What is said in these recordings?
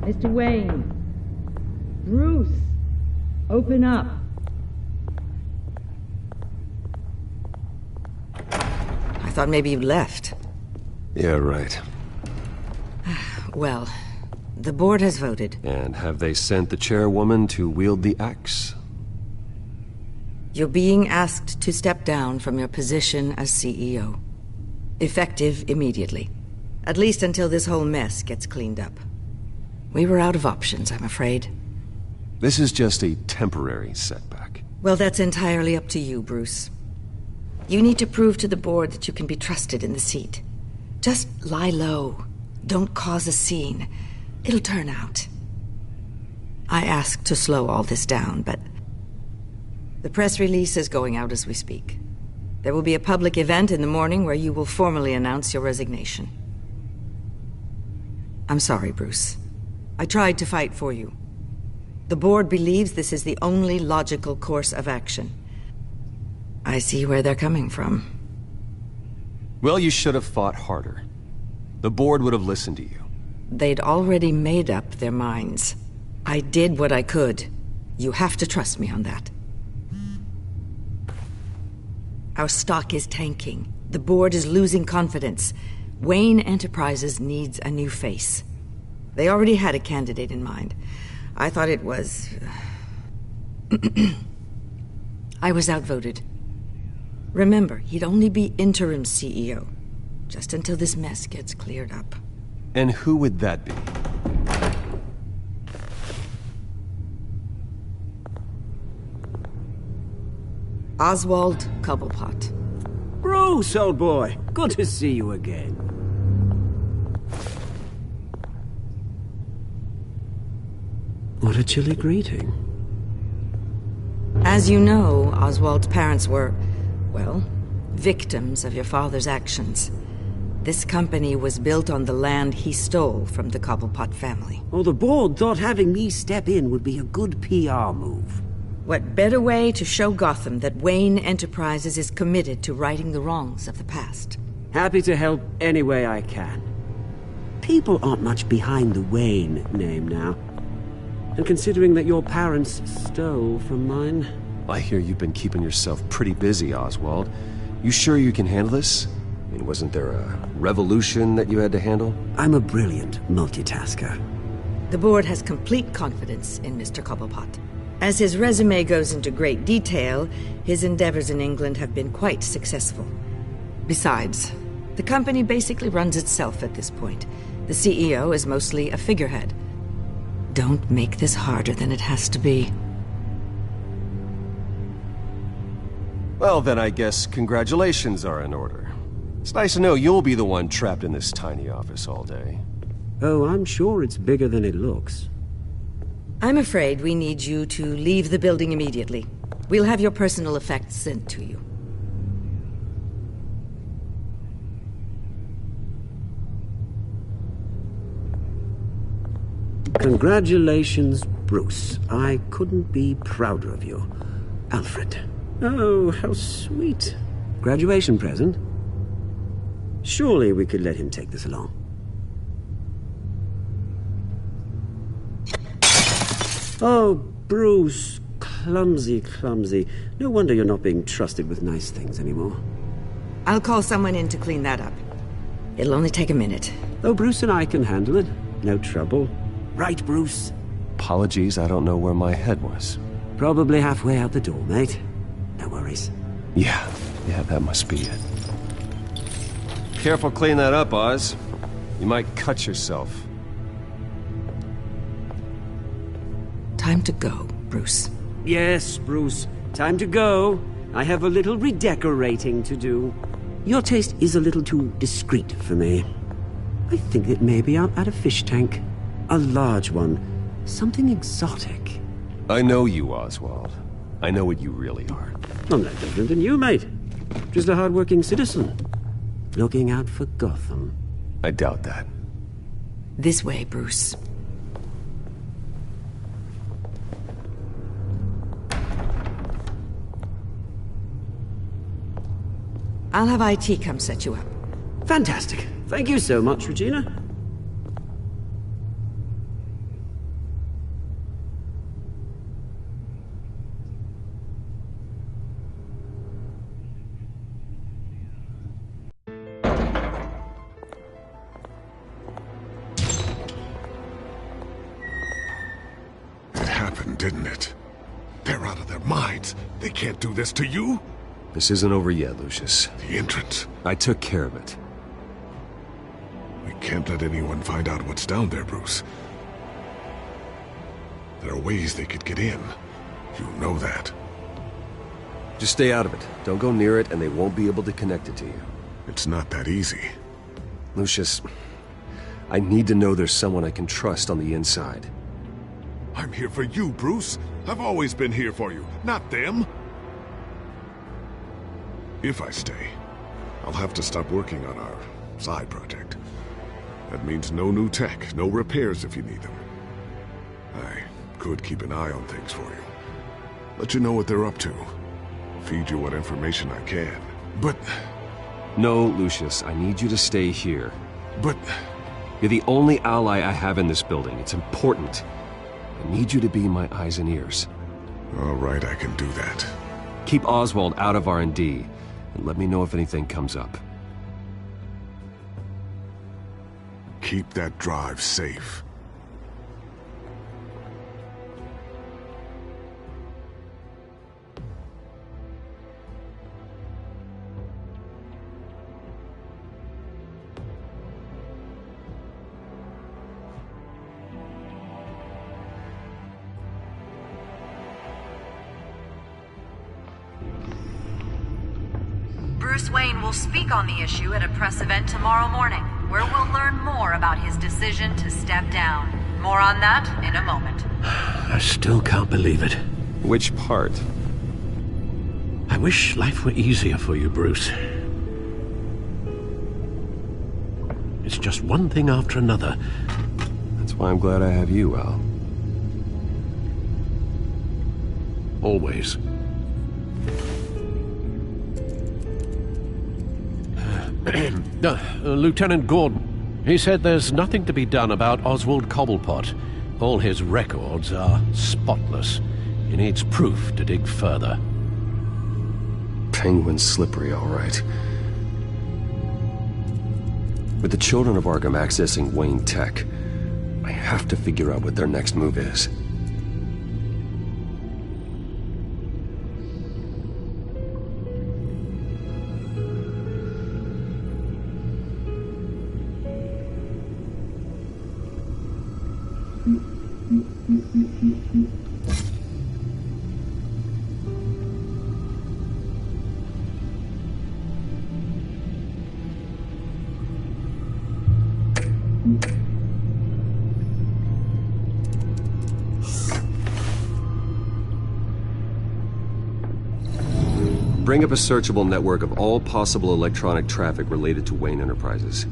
Mr. Wayne. Bruce. Open up. I thought maybe you left. Yeah, right. Well, the board has voted. And have they sent the chairwoman to wield the axe? You're being asked to step down from your position as CEO. Effective immediately. At least until this whole mess gets cleaned up. We were out of options, I'm afraid. This is just a temporary setback. Well, that's entirely up to you, Bruce. You need to prove to the board that you can be trusted in the seat. Just lie low. Don't cause a scene. It'll turn out. I asked to slow all this down, but the press release is going out as we speak. There will be a public event in the morning where you will formally announce your resignation. I'm sorry, Bruce. I tried to fight for you. The board believes this is the only logical course of action. I see where they're coming from. Well, you should have fought harder. The board would have listened to you. They'd already made up their minds. I did what I could. You have to trust me on that. Our stock is tanking. The board is losing confidence. Wayne Enterprises needs a new face. They already had a candidate in mind. I thought it was... I was outvoted. Remember, he'd only be interim CEO, just until this mess gets cleared up. And who would that be? Oswald Cobblepot. Bruce, old boy. Good to see you again. What a chilly greeting. As you know, Oswald's parents were, well, victims of your father's actions. This company was built on the land he stole from the Cobblepot family. Oh, the board thought having me step in would be a good PR move. What better way to show Gotham that Wayne Enterprises is committed to righting the wrongs of the past? Happy to help any way I can. People aren't much behind the Wayne name now. And considering that your parents stole from mine... I hear you've been keeping yourself pretty busy, Oswald. You sure you can handle this? I mean, wasn't there a revolution that you had to handle? I'm a brilliant multitasker. The board has complete confidence in Mr. Cobblepot. As his resume goes into great detail, his endeavors in England have been quite successful. Besides, the company basically runs itself at this point. The CEO is mostly a figurehead. Don't make this harder than it has to be. Well, then I guess congratulations are in order. It's nice to know you'll be the one trapped in this tiny office all day. Oh, I'm sure it's bigger than it looks. I'm afraid we need you to leave the building immediately. We'll have your personal effects sent to you. Congratulations, Bruce. I couldn't be prouder of you. Alfred. Oh, how sweet. Graduation present? Surely we could let him take this along. Oh, Bruce. Clumsy, clumsy. No wonder you're not being trusted with nice things anymore. I'll call someone in to clean that up. It'll only take a minute. Oh, Bruce and I can handle it. No trouble. Right, Bruce? Apologies, I don't know where my head was. Probably halfway out the door, mate. No worries. Yeah, that must be it. Careful clean that up, Oz. You might cut yourself. Time to go, Bruce. Yes, Bruce. Time to go. I have a little redecorating to do. Your taste is a little too discreet for me. I think that maybe I'll add a fish tank. A large one. Something exotic. I know you, Oswald. I know what you really are. I'm no different than you, mate. Just a hard-working citizen. Looking out for Gotham. I doubt that. This way, Bruce. I'll have IT come set you up. Fantastic. Thank you so much, Regina. didn't it? They're out of their minds. They can't do this to you. This isn't over yet, Lucius. The entrance. I took care of it. We can't let anyone find out what's down there, Bruce. There are ways they could get in. You know that. Just stay out of it. Don't go near it, and they won't be able to connect it to you. It's not that easy. Lucius, I need to know there's someone I can trust on the inside. I'm here for you, Bruce. I've always been here for you, not them. If I stay, I'll have to stop working on our side project. That means no new tech, no repairs if you need them. I could keep an eye on things for you. Let you know what they're up to. Feed you what information I can. But... No, Lucius, I need you to stay here. But... You're the only ally I have in this building. It's important. I need you to be my eyes and ears. All right, I can do that. Keep Oswald out of R&D, and let me know if anything comes up. Keep that drive safe. Bruce Wayne will speak on the issue at a press event tomorrow morning, where we'll learn more about his decision to step down. More on that in a moment. I still can't believe it. Which part? I wish life were easier for you, Bruce. It's just one thing after another. That's why I'm glad I have you, Al. Always. Lieutenant Gordon, he said there's nothing to be done about Oswald Cobblepot. All his records are spotless. He needs proof to dig further. Penguin's slippery, all right. With the children of Arkham accessing Wayne Tech, I have to figure out what their next move is. Bring up a searchable network of all possible electronic traffic related to Wayne Enterprises.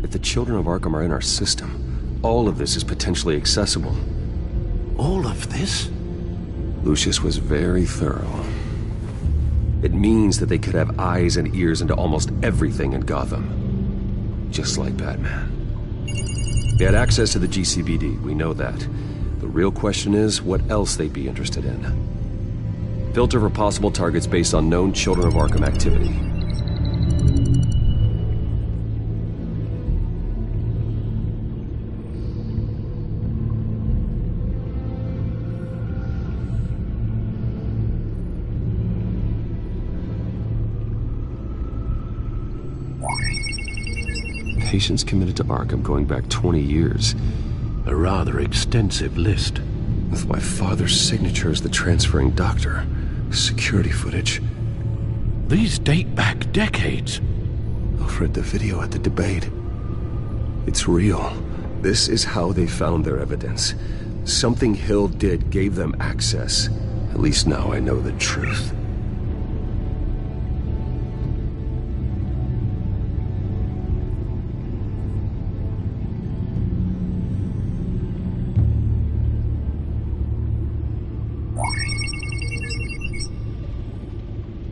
If the children of Arkham are in our system, all of this is potentially accessible. All of this? Lucius was very thorough. It means that they could have eyes and ears into almost everything in Gotham. Just like Batman. They had access to the GCPD, we know that. The real question is what else they'd be interested in. Filter for possible targets based on known Children of Arkham activity. Patients committed to Arkham going back 20 years. A rather extensive list. With my father's signature as the transferring doctor. Security footage. These date back decades. I've read the video at the debate. It's real. This is how they found their evidence. Something Hill did gave them access. At least now I know the truth.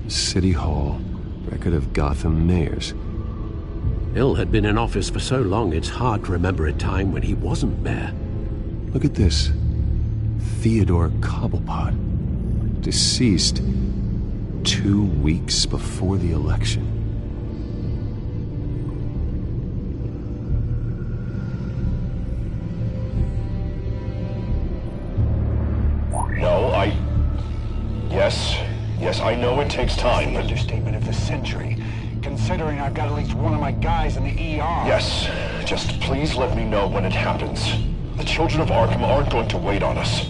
City Hall, record of Gotham mayors. Hill had been in office for so long, it's hard to remember a time when he wasn't mayor. Look at this. Theodore Cobblepot. Deceased 2 weeks before the election. Yes, I know it takes time, but... Understatement of the century, considering I've got at least one of my guys in the ER. Yes, just please let me know when it happens. The children of Arkham aren't going to wait on us.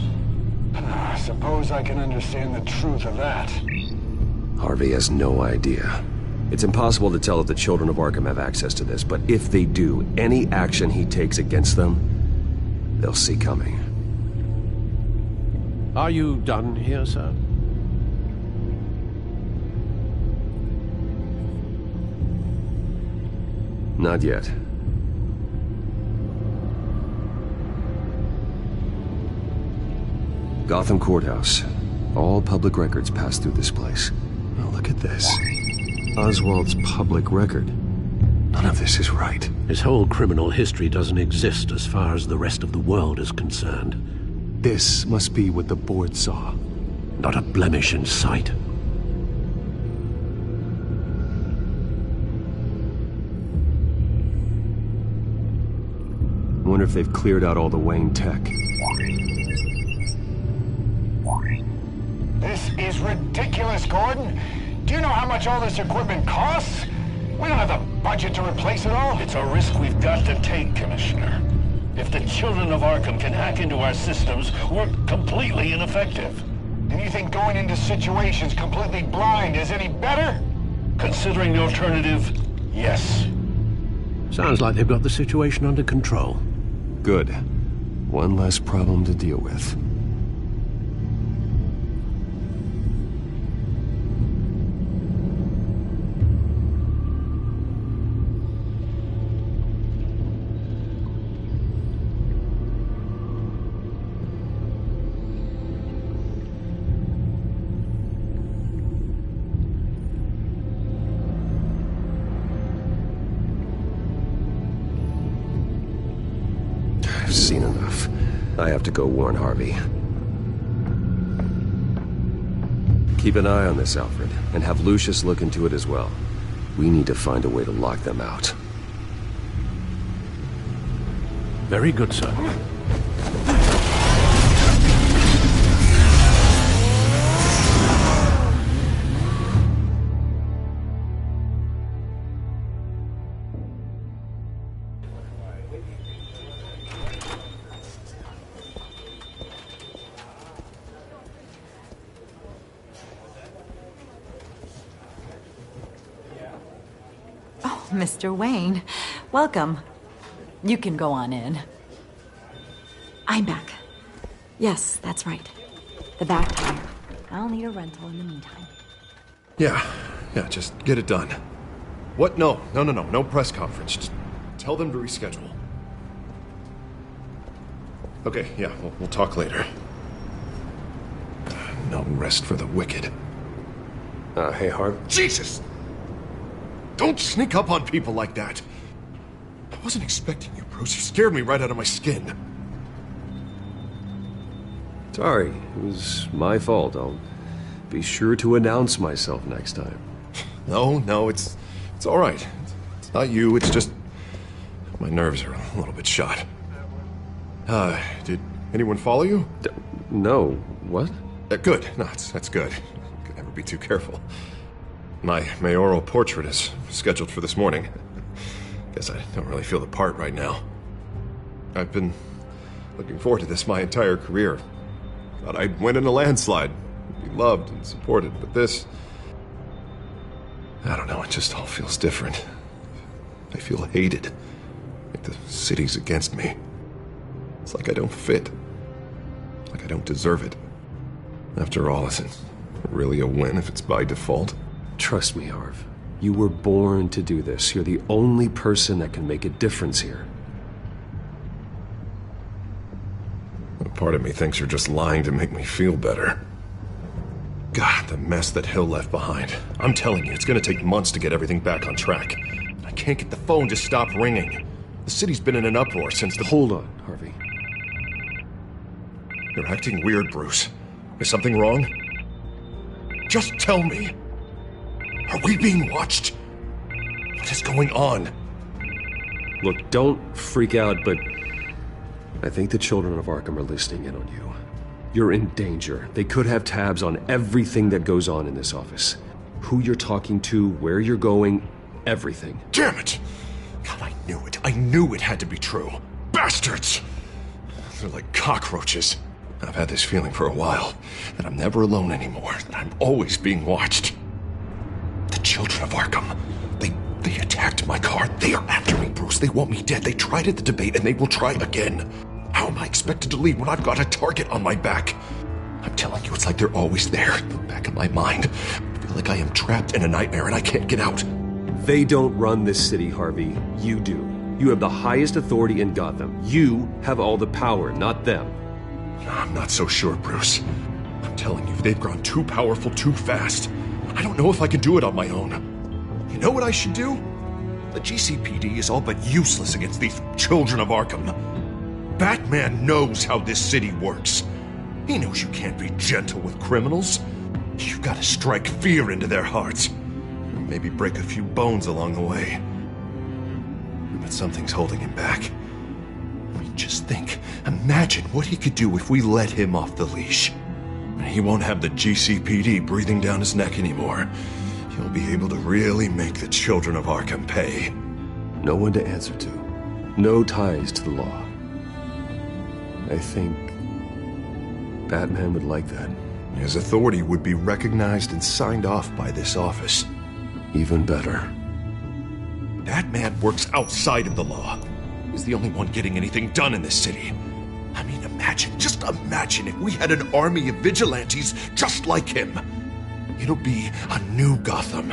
I suppose I can understand the truth of that. Harvey has no idea. It's impossible to tell if the children of Arkham have access to this, but if they do, any action he takes against them, they'll see coming. Are you done here, sir? Not yet. Gotham Courthouse. All public records pass through this place. Oh, look at this. Oswald's public record. None of this is right. His whole criminal history doesn't exist as far as the rest of the world is concerned. This must be what the board saw. Not a blemish in sight. I wonder if they've cleared out all the Wayne tech. This is ridiculous, Gordon. Do you know how much all this equipment costs? We don't have the budget to replace it all. It's a risk we've got to take, Commissioner. If the children of Arkham can hack into our systems, we're completely ineffective. And you think going into situations completely blind is any better? Considering the alternative, yes. Sounds like they've got the situation under control. Good. One less problem to deal with. I've seen enough. I have to go warn Harvey. Keep an eye on this, Alfred, and have Lucius look into it as well. We need to find a way to lock them out. Very good, sir. Mr. Wayne, welcome. You can go on in. I'm back. Yes, that's right. The back tire. I'll need a rental in the meantime. Yeah, just get it done. What? No press conference. Just tell them to reschedule. Okay, yeah, we'll talk later. No rest for the wicked. Hey, Harv. Jesus! Don't sneak up on people like that. I wasn't expecting you, Bruce. You scared me right out of my skin. Sorry, it was my fault. I'll be sure to announce myself next time. No, it's all right. It's not you, it's just... my nerves are a little bit shot. Did anyone follow you? No. What? Good. No, that's good. Could never be too careful. My mayoral portrait is scheduled for this morning. Guess I don't really feel the part right now. I've been looking forward to this my entire career. Thought I'd win in a landslide, be loved and supported, but this... I don't know, it just all feels different. I feel hated. Like the city's against me. It's like I don't fit. Like I don't deserve it. After all, is it really a win if it's by default? Trust me, Harv. You were born to do this. You're the only person that can make a difference here. A part of me thinks you're just lying to make me feel better. God, the mess that Hill left behind. I'm telling you, it's gonna take months to get everything back on track. I can't get the phone to stop ringing. The city's been in an uproar since the... Hold on, Harvey. You're acting weird, Bruce. Is something wrong? Just tell me. Are we being watched? What is going on? Look, don't freak out, but I think the children of Arkham are listening in on you. You're in danger. They could have tabs on everything that goes on in this office. Who you're talking to, where you're going, everything. Damn it! God, I knew it. I knew it had to be true. Bastards! They're like cockroaches. I've had this feeling for a while, that I'm never alone anymore, that I'm always being watched. The children of Arkham. They attacked my car. They are after me, Bruce. They want me dead. They tried at the debate, and they will try again. How am I expected to leave when I've got a target on my back? I'm telling you, it's like they're always there, in the back of my mind. I feel like I am trapped in a nightmare and I can't get out. They don't run this city, Harvey. You do. You have the highest authority in Gotham. You have all the power, not them. I'm not so sure, Bruce. I'm telling you, they've grown too powerful too fast. I don't know if I can do it on my own. You know what I should do? The GCPD is all but useless against these children of Arkham. Batman knows how this city works. He knows you can't be gentle with criminals. You've got to strike fear into their hearts. Maybe break a few bones along the way. But something's holding him back. I mean, just think. Imagine what he could do if we let him off the leash. He won't have the GCPD breathing down his neck anymore. He'll be able to really make the children of Arkham pay. No one to answer to. No ties to the law. I think Batman would like that. His authority would be recognized and signed off by this office. Even better. Batman works outside of the law. He's the only one getting anything done in this city. I mean, just imagine if we had an army of vigilantes just like him. It'll be a new Gotham.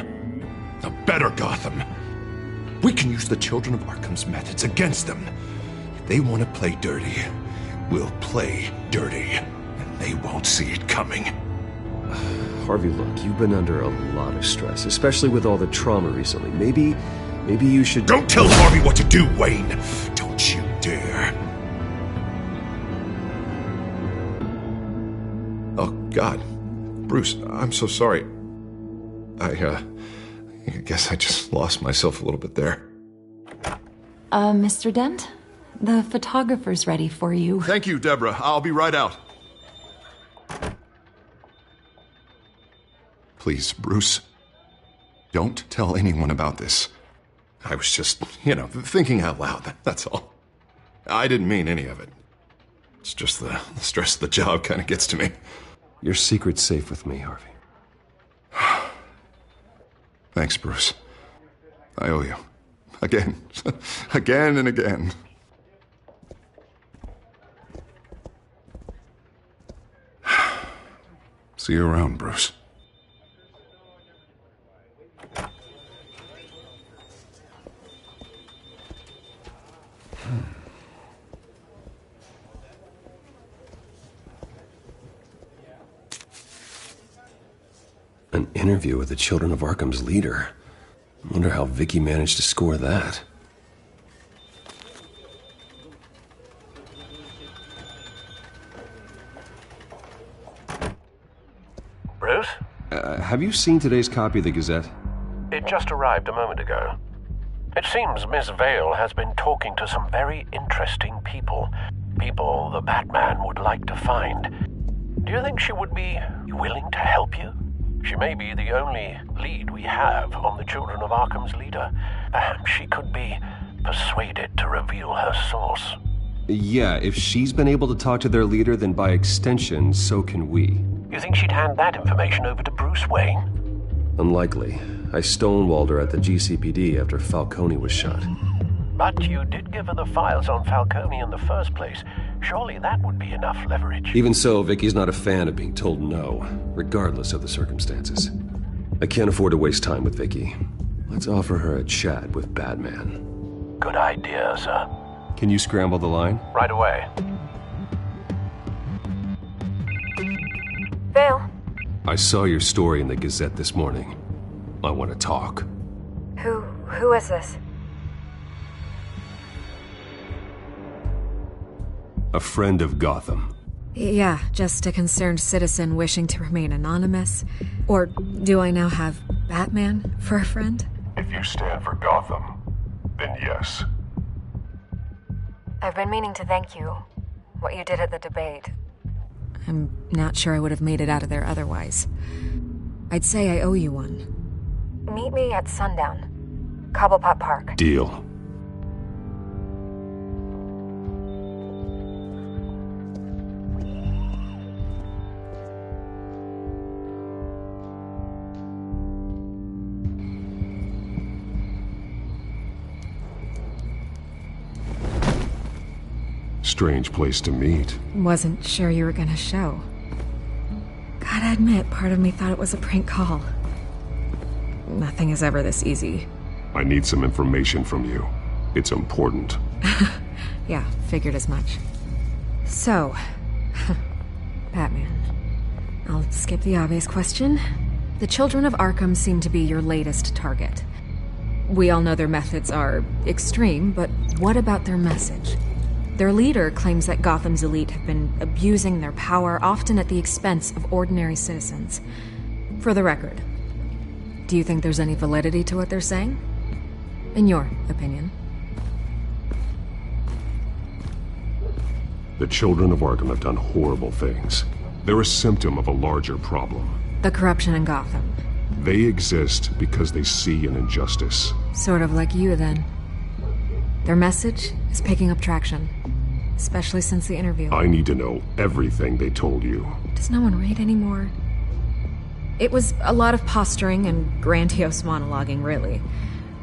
A better Gotham. We can use the children of Arkham's methods against them. If they want to play dirty, we'll play dirty. And they won't see it coming. Harvey, look, you've been under a lot of stress, especially with all the trauma recently. Maybe you should... Don't tell Harvey what to do, Wayne! Don't you dare. Oh, God. Bruce, I'm so sorry. I guess I just lost myself a little bit there. Mr. Dent? The photographer's ready for you. Thank you, Deborah. I'll be right out. Please, Bruce, don't tell anyone about this. I was just, thinking out loud, that's all. I didn't mean any of it. It's just the stress of the job kind of gets to me. Your secret's safe with me, Harvey. Thanks, Bruce. I owe you. Again. Again and again. See you around, Bruce. An interview with the Children of Arkham's leader. I wonder how Vicky managed to score that. Bruce? Have you seen today's copy of the Gazette? It just arrived a moment ago. It seems Miss Vale has been talking to some very interesting people. People the Batman would like to find. Do you think she would be willing to help you? She may be the only lead we have on the Children of Arkham's leader. Perhaps she could be persuaded to reveal her source. Yeah, if she's been able to talk to their leader, then by extension, so can we. You think she'd hand that information over to Bruce Wayne? Unlikely. I stonewalled her at the GCPD after Falcone was shot. But you did give her the files on Falcone in the first place. Surely that would be enough leverage. Even so, Vicky's not a fan of being told no, regardless of the circumstances. I can't afford to waste time with Vicky. Let's offer her a chat with Batman. Good idea, sir. Can you scramble the line? Right away. Vale. I saw your story in the Gazette this morning. I want to talk. Who is this? A friend of Gotham. Yeah, just a concerned citizen wishing to remain anonymous. Or do I now have Batman for a friend? If you stand for Gotham, then yes. I've been meaning to thank you. What you did at the debate. I'm not sure I would have made it out of there otherwise. I'd say I owe you one. Meet me at sundown. Cobblepot Park. Deal. Strange place to meet. Wasn't sure you were gonna show. Gotta admit, part of me thought it was a prank call. Nothing is ever this easy. I need some information from you. It's important. Yeah, figured as much. So, Batman. I'll skip the obvious question. The Children of Arkham seem to be your latest target. We all know their methods are extreme, but what about their message? Their leader claims that Gotham's elite have been abusing their power, often at the expense of ordinary citizens. For the record, do you think there's any validity to what they're saying? In your opinion? The Children of Arkham have done horrible things. They're a symptom of a larger problem. The corruption in Gotham. They exist because they see an injustice. Sort of like you, then. Their message is picking up traction, especially since the interview. I need to know everything they told you. Does no one read anymore? It was a lot of posturing and grandiose monologuing, really.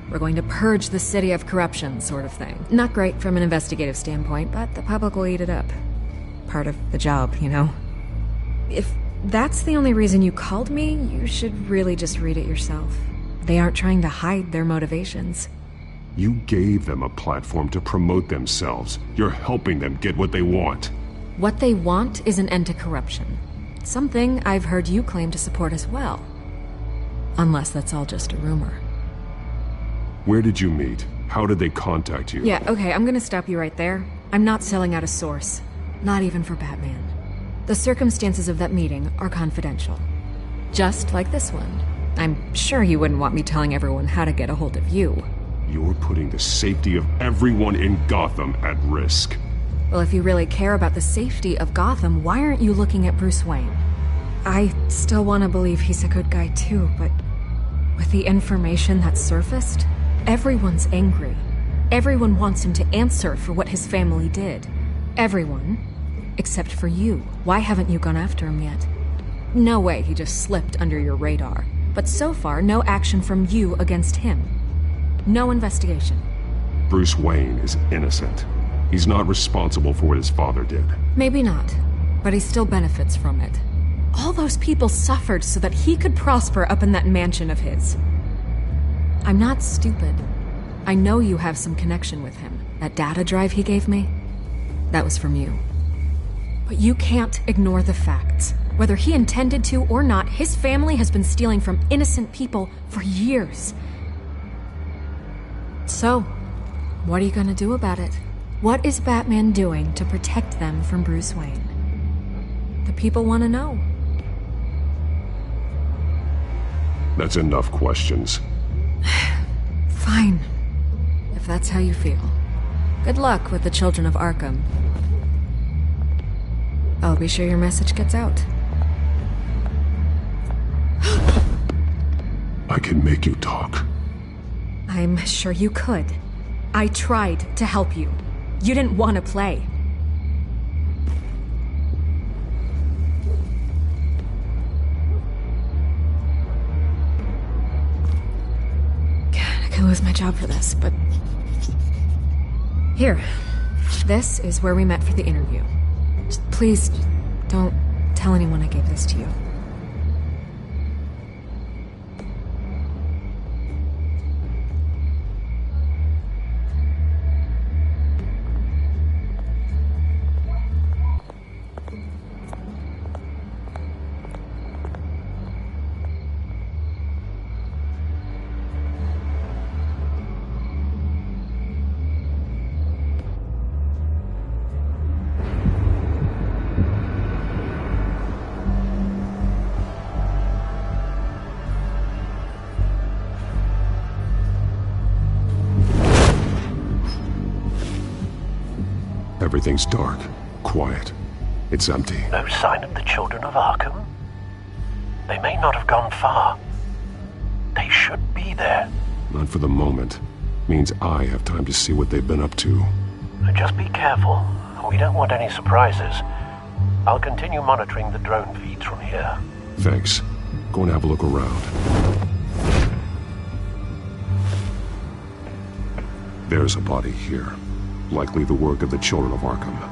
We're going to purge the city of corruption, sort of thing. Not great from an investigative standpoint, but the public will eat it up. Part of the job, you know? If that's the only reason you called me, you should really just read it yourself. They aren't trying to hide their motivations. You gave them a platform to promote themselves. You're helping them get what they want. What they want is an end to corruption. Something I've heard you claim to support as well. Unless that's all just a rumor. Where did you meet? How did they contact you? Yeah, okay, I'm gonna stop you right there. I'm not selling out a source. Not even for Batman. The circumstances of that meeting are confidential. Just like this one. I'm sure you wouldn't want me telling everyone how to get a hold of you. You're putting the safety of everyone in Gotham at risk. Well, if you really care about the safety of Gotham, why aren't you looking at Bruce Wayne? I still want to believe he's a good guy too, but with the information that surfaced, everyone's angry. Everyone wants him to answer for what his family did. Everyone, except for you. Why haven't you gone after him yet? No way he just slipped under your radar. But so far, no action from you against him. No investigation. Bruce Wayne is innocent. He's not responsible for what his father did. Maybe not, but he still benefits from it. All those people suffered so that he could prosper up in that mansion of his. I'm not stupid. I know you have some connection with him. That data drive he gave me, that was from you. But you can't ignore the facts. Whether he intended to or not, his family has been stealing from innocent people for years. So, what are you gonna do about it? What is Batman doing to protect them from Bruce Wayne? The people want to know. That's enough questions. Fine. If that's how you feel. Good luck with the Children of Arkham. I'll be sure your message gets out. I can make you talk. I'm sure you could. I tried to help you. You didn't want to play. God, I could lose my job for this, but... Here. This is where we met for the interview. Just please, don't tell anyone I gave this to you. Everything's dark, quiet. It's empty. No sign of the children of Arkham? They may not have gone far. They should be there. Not for the moment. Means I have time to see what they've been up to. Just be careful. We don't want any surprises. I'll continue monitoring the drone feeds from here. Thanks. Go and have a look around. There's a body here. Likely the work of the children of Arkham.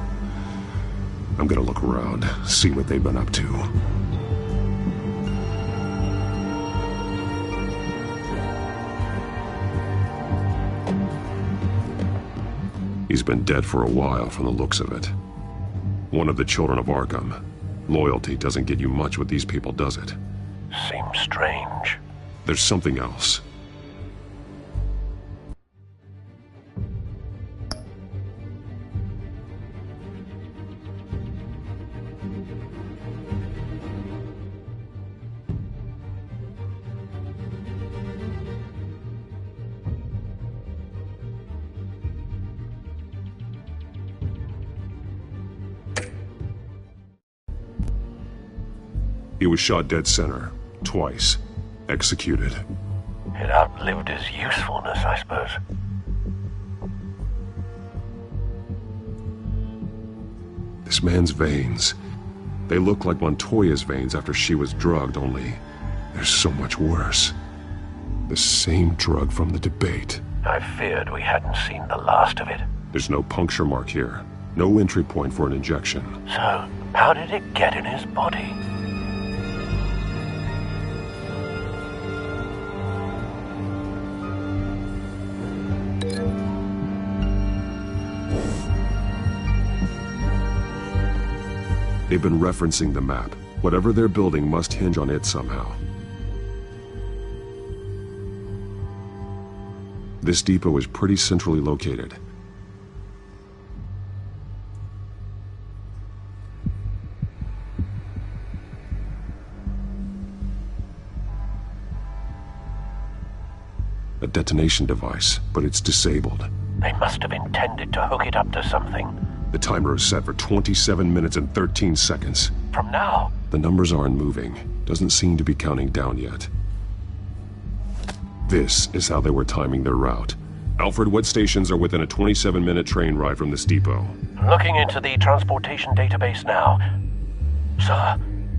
I'm gonna look around, see what they've been up to. He's been dead for a while from the looks of it. One of the children of Arkham. Loyalty doesn't get you much with these people, does it? Seems strange. There's something else. He was shot dead center, twice, executed. It outlived his usefulness, I suppose. This man's veins. They look like Montoya's veins after she was drugged, only they're so much worse. The same drug from the debate. I feared we hadn't seen the last of it. There's no puncture mark here. No entry point for an injection. So, how did it get in his body? They've been referencing the map. Whatever they're building must hinge on it somehow. This depot is pretty centrally located. A detonation device, but it's disabled. They must have intended to hook it up to something. The timer is set for 27 minutes and 13 seconds. From now? The numbers aren't moving. Doesn't seem to be counting down yet. This is how they were timing their route. Alfred, what stations are within a 27-minute train ride from this depot? Looking into the transportation database now. Sir,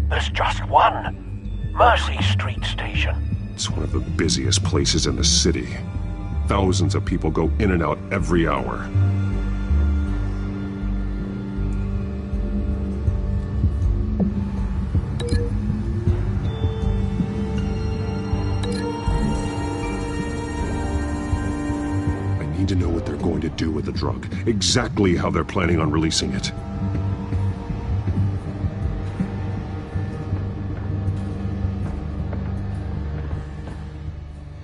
there's just one. Mercy Street Station. It's one of the busiest places in the city. Thousands of people go in and out every hour. I need to know what they're going to do with the drug. Exactly how they're planning on releasing it.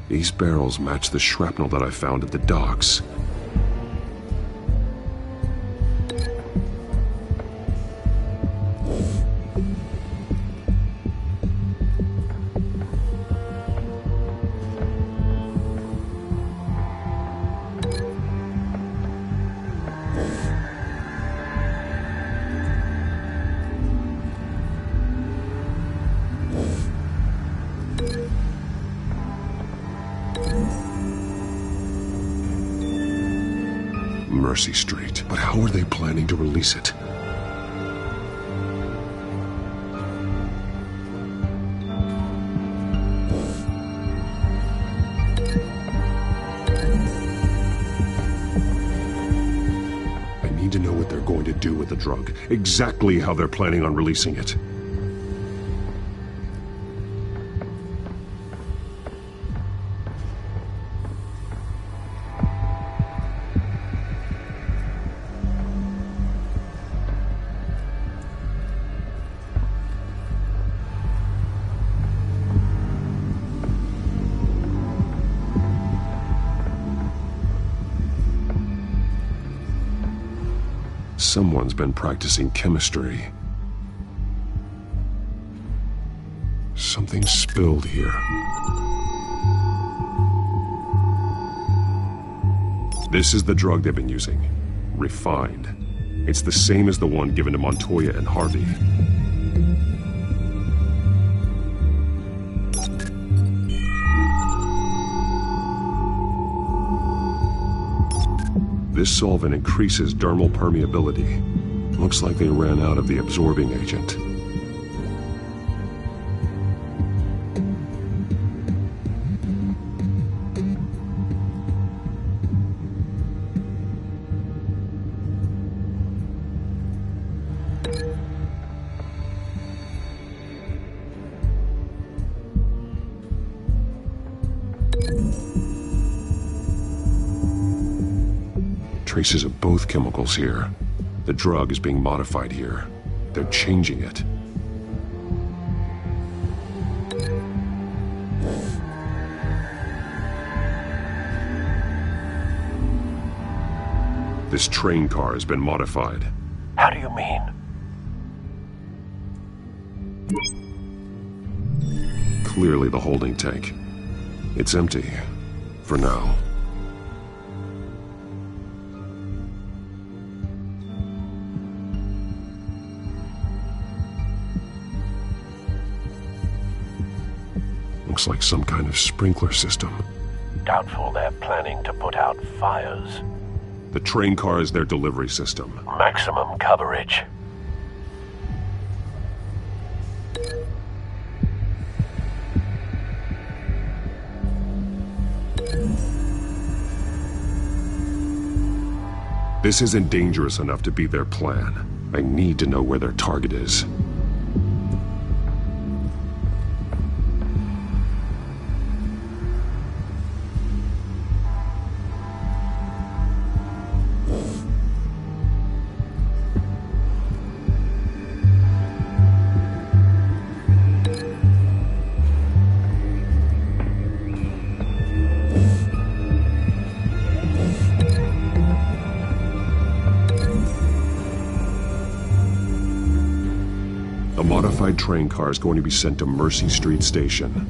These barrels match the shrapnel that I found at the docks. Mercy Street. But how are they planning to release it? I need to know what they're going to do with the drug. Exactly how they're planning on releasing it. Someone's been practicing chemistry. Something spilled here. This is the drug they've been using. Refined. It's the same as the one given to Montoya and Harvey. This solvent increases dermal permeability. Looks like they ran out of the absorbing agent. Traces of both chemicals here. The drug is being modified here. They're changing it. This train car has been modified. How do you mean? Clearly the holding tank. It's empty. For now. Looks like some kind of sprinkler system. Doubtful they're planning to put out fires. The train car is their delivery system. Maximum coverage. This isn't dangerous enough to be their plan. I need to know where their target is. A modified train car is going to be sent to Mercy Street Station.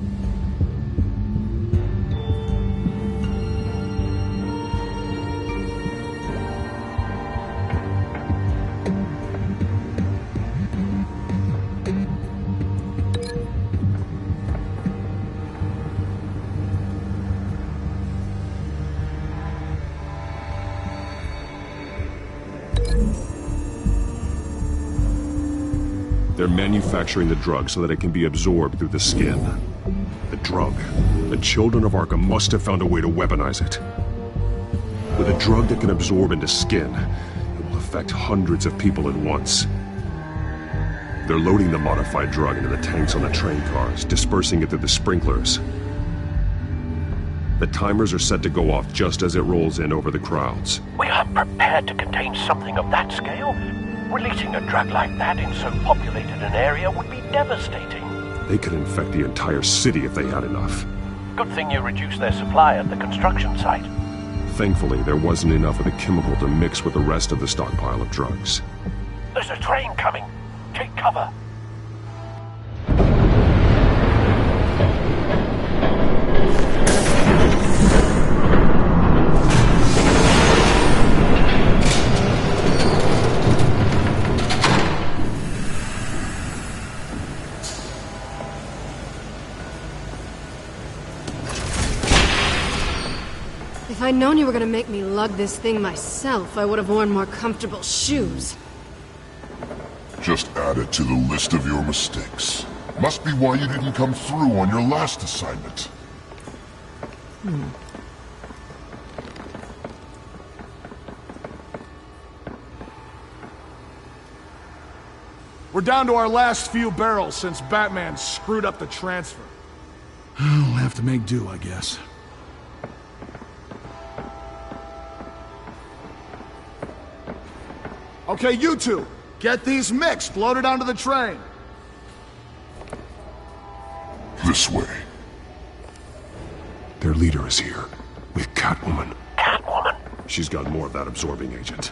They're manufacturing the drug so that it can be absorbed through the skin. The drug. The children of Arkham must have found a way to weaponize it. With a drug that can absorb into skin, it will affect hundreds of people at once. They're loading the modified drug into the tanks on the train cars, dispersing it through the sprinklers. The timers are set to go off just as it rolls in over the crowds. We aren't prepared to contain something of that scale. Releasing a drug like that in so populated an area would be devastating. They could infect the entire city if they had enough. Good thing you reduced their supply at the construction site. Thankfully, there wasn't enough of the chemical to mix with the rest of the stockpile of drugs. There's a train coming. Take cover. If I'd known you were gonna make me lug this thing myself, I would have worn more comfortable shoes. Just add it to the list of your mistakes. Must be why you didn't come through on your last assignment. We're down to our last few barrels since Batman screwed up the transfer. We'll have to make do, I guess. Okay, you two, get these mixed, loaded onto the train. This way. Their leader is here, with Catwoman. Catwoman? She's got more of that absorbing agent.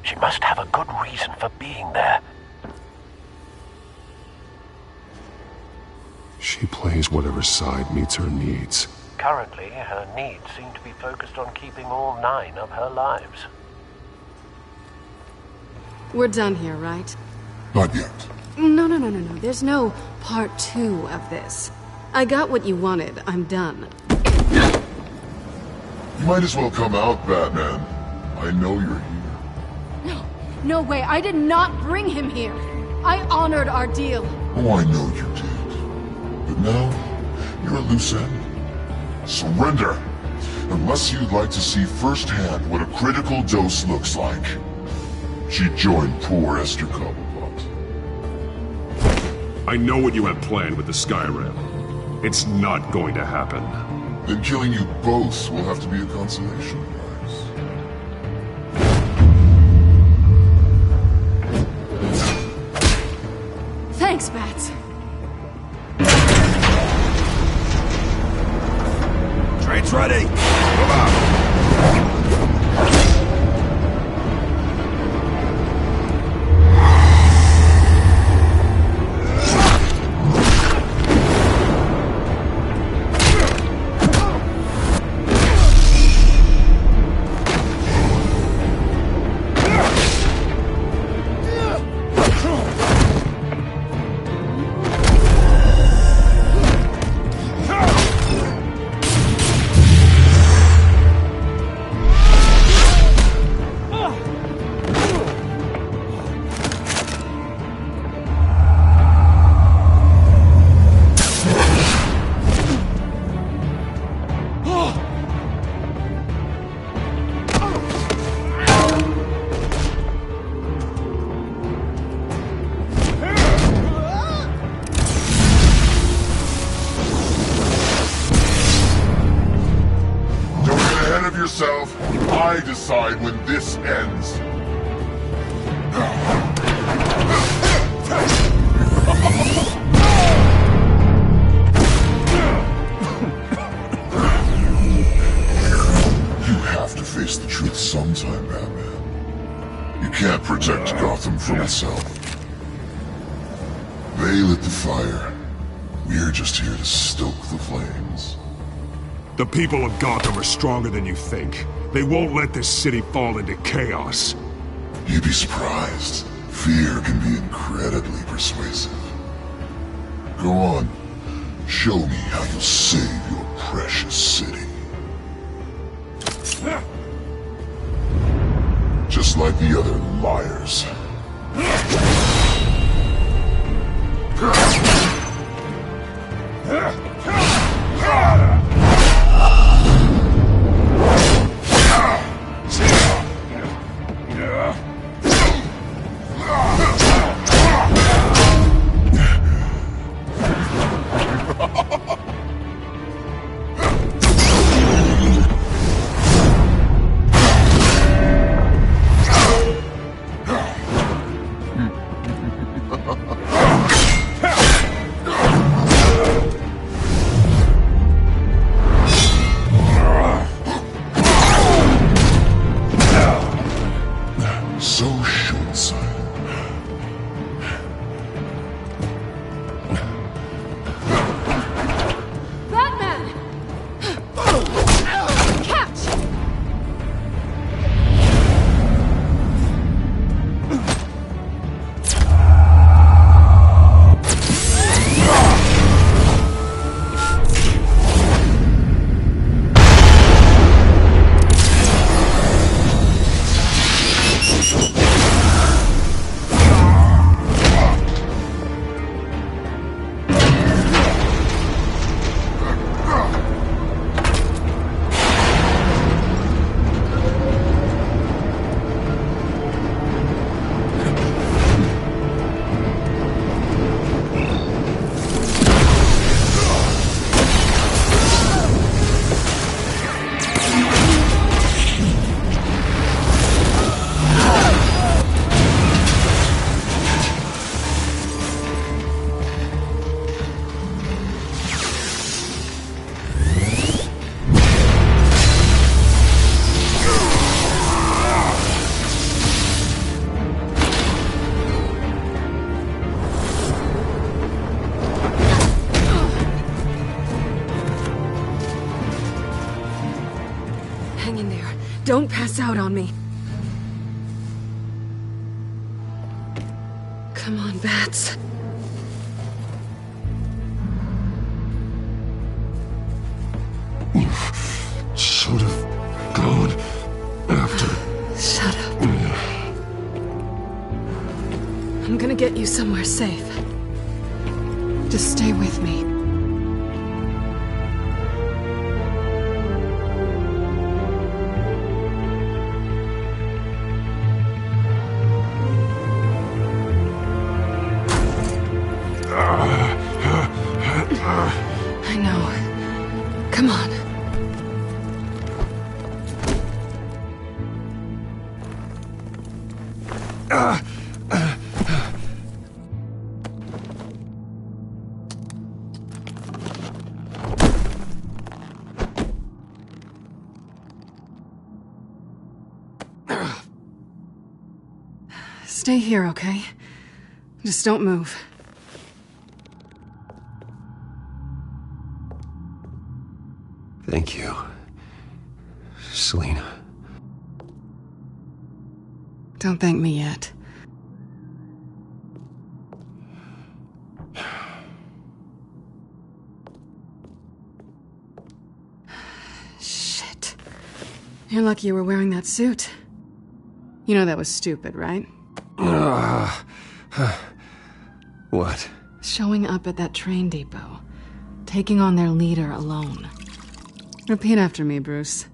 She must have a good reason for being there. She plays whatever side meets her needs. Currently, her needs seem to be focused on keeping all 9 of her lives. We're done here, right? Not yet. No. There's no part 2 of this. I got what you wanted. I'm done. You might as well come out, Batman. I know you're here. No way. I did not bring him here. I honored our deal. Oh, I know you did. But now, you're a loose end. Surrender! Unless you'd like to see firsthand what a critical dose looks like. She joined poor Esther Cobblepot. I know what you have planned with the Skyrim. It's not going to happen. Then killing you both will have to be a consolation prize. Thanks, Bats. Train's ready! Move out! I decide when this ends. You have to face the truth sometime, Batman. You can't protect Gotham from itself. They lit the fire. We're just here to stoke the flames. The people of Gotham are stronger than you think. They won't let this city fall into chaos. You'd be surprised. Fear can be incredibly persuasive. Go on. Show me how you'll save your precious city. Just like the other liars. Hang in there. Don't pass out on me. Come on, bats. You should have gone after. Shut up. I'm gonna get you somewhere safe. Just stay with me. I know. Come on. Stay here, okay? Just don't move. Thank you, Selina. Don't thank me yet. Shit. You're lucky you were wearing that suit. You know that was stupid, right? What? Showing up at that train depot. Taking on their leader alone. Repeat after me, Bruce.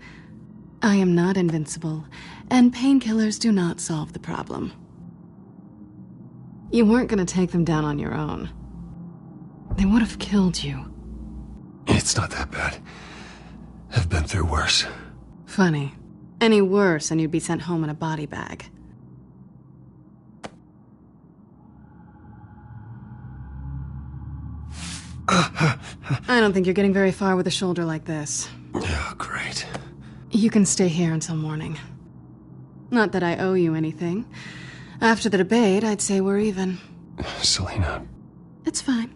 I am not invincible, and painkillers do not solve the problem. You weren't gonna take them down on your own. They would have killed you. It's not that bad. I've been through worse. Funny. Any worse and you'd be sent home in a body bag. I don't think you're getting very far with a shoulder like this. Oh, great. You can stay here until morning. Not that I owe you anything. After the debate, I'd say we're even. Selina. It's fine.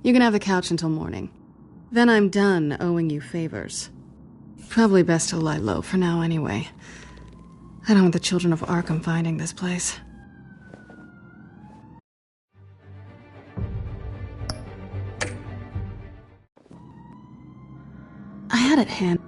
You can have the couch until morning. Then I'm done owing you favors. Probably best to lie low for now anyway. I don't want the children of Arkham finding this place. I had it hand.